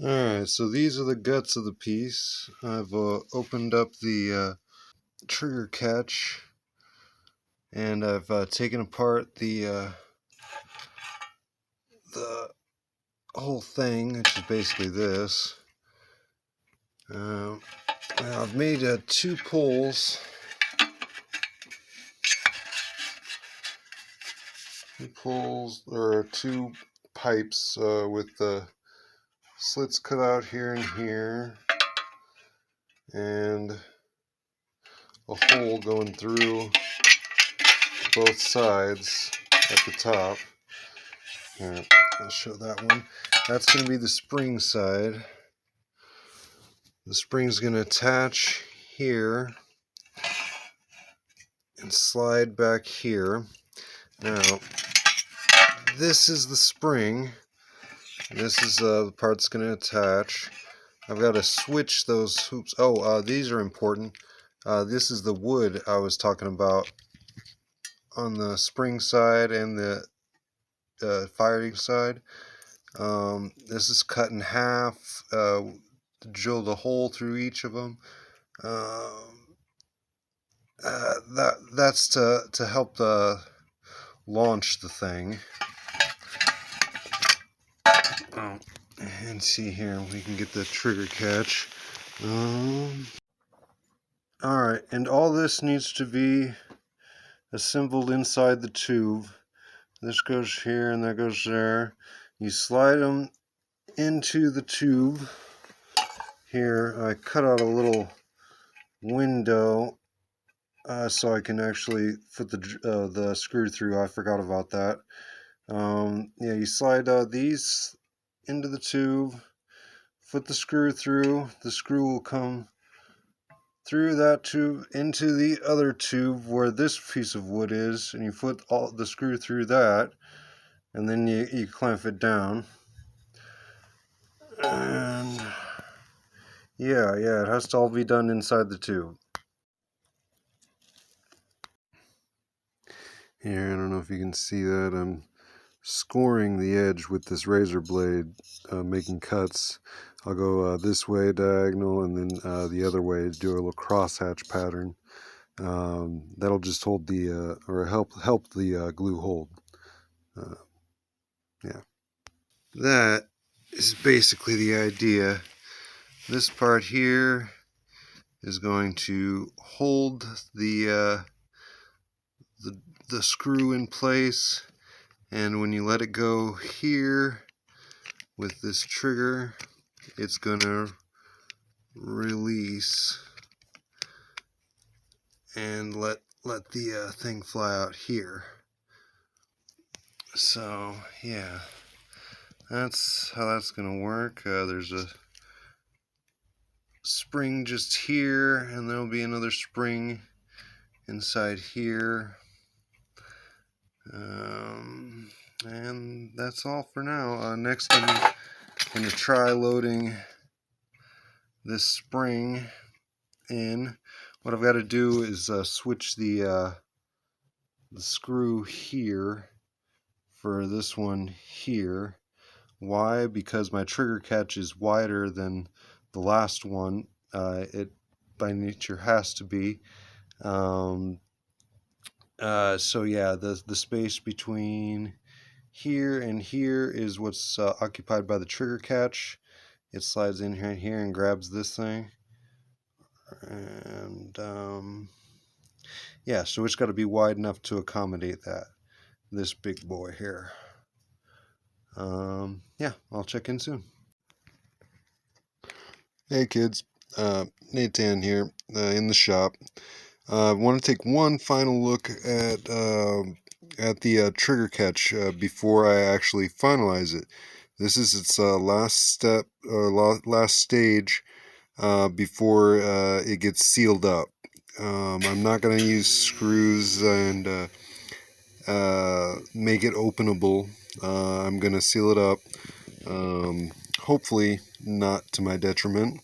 Alright, so these are the guts of the piece. I've opened up the trigger catch, and I've taken apart the whole thing, which is basically this. Now I've made two pulls. Or two pipes with the slits cut out here and here, and a hole going through both sides at the top. Here, I'll show that one. That's going to be the spring side. The spring's going to attach here and slide back here. Now, this is the spring. This is the part that's going to attach. I've got to switch those hoops. These are important. This is the wood I was talking about on the spring side and the firing side. This is cut in half to drill the hole through each of them. That's to help launch the thing. And see here, we can get the trigger catch. Alright, and all this needs to be assembled inside the tube. This goes here and that goes there. You slide them into the tube. Here, I cut out a little window so I can actually put the screw through. I forgot about that. Yeah, you slide these into the tube, put the screw through. The screw will come through that tube into the other tube where this piece of wood is, and you put the screw through that, and then you clamp it down. And yeah, it has to all be done inside the tube. Here, I don't know if you can see that, I'm scoring the edge with this razor blade, making cuts. I'll go this way diagonal, and then the other way, do a little crosshatch pattern. That'll just hold the or help the glue hold. Yeah, that is basically the idea. This part here is going to hold the screw in place, and when you let it go here with this trigger, it's gonna release and let the thing fly out here. So yeah, that's how that's gonna work. There's a spring just here, and there'll be another spring inside here. And that's all for now. Next I'm going to try loading this spring in. What I've got to do is switch the screw here for this one here. Why? Because my trigger catch is wider than the last one. It by nature has to be. So yeah, the space between here and here is what's occupied by the trigger catch. It slides in here and grabs this thing, and yeah, so it's got to be wide enough to accommodate this big boy here. Yeah, I'll check in soon. Hey kids, Nathan here in the shop. I want to take one final look at the trigger catch before I actually finalize it. This is its last step, or last stage before it gets sealed up. I'm not going to use screws and make it openable. I'm going to seal it up, hopefully not to my detriment.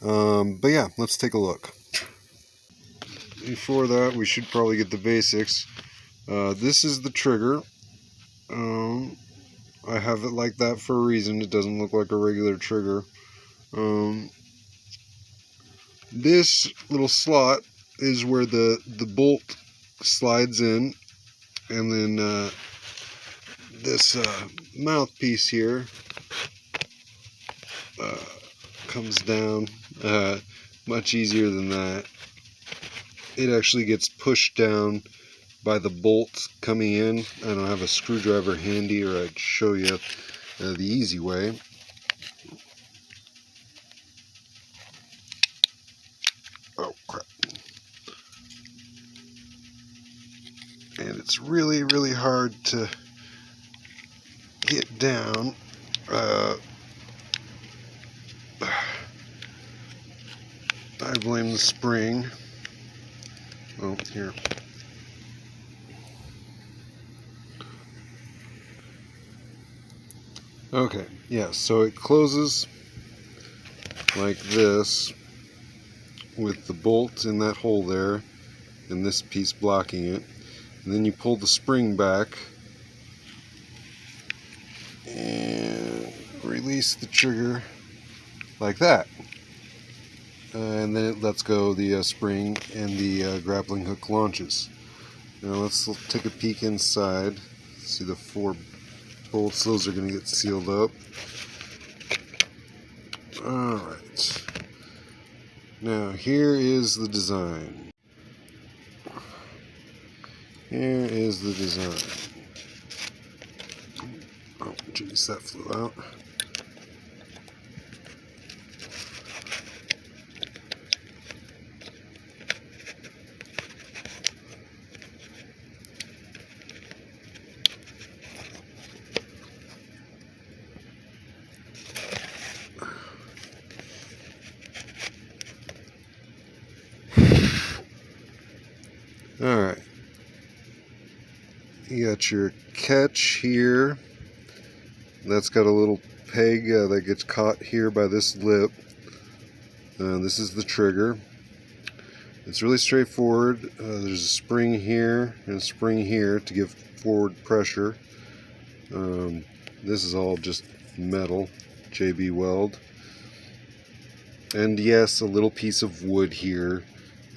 But yeah, let's take a look. Before that, we should probably get the basics. This is the trigger. I have it like that for a reason. It doesn't look like a regular trigger. This little slot is where the bolt slides in, and then this mouthpiece here comes down. Much easier than that. It actually gets pushed down by the bolt coming in. I don't have a screwdriver handy, or I'd show you the easy way. Oh crap. And it's really, really hard to get down. I blame the spring. Oh, here. Okay, yeah, so it closes like this with the bolt in that hole there and this piece blocking it. And then you pull the spring back and release the trigger like that. And then it lets go the spring, and the grappling hook launches. Now let's take a peek inside. See the 4 bolts, those are going to get sealed up. Alright. Now here is the design. Here is the design. Oh, geez, that flew out. Alright, you got your catch here. That's got a little peg that gets caught here by this lip. This is the trigger. It's really straightforward. There's a spring here and a spring here to give forward pressure. This is all just metal, JB Weld. And yes, a little piece of wood here.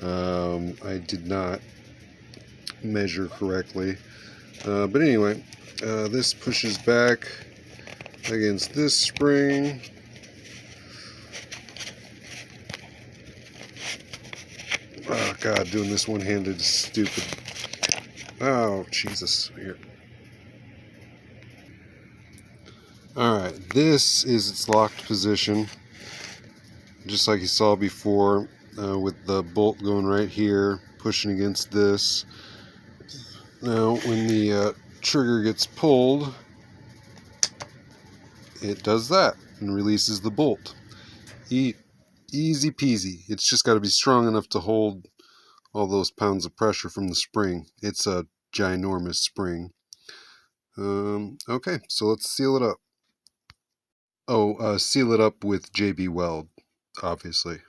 I did not measure correctly. But anyway, this pushes back against this spring. Oh God, doing this one-handed is stupid. Oh, Jesus. Here. Alright, this is its locked position. Just like you saw before, with the bolt going right here, pushing against this. Now, when the trigger gets pulled, it does that and releases the bolt. Easy peasy. It's just got to be strong enough to hold all those pounds of pressure from the spring. It's a ginormous spring. Okay, so let's seal it up. Oh, seal it up with JB Weld, obviously.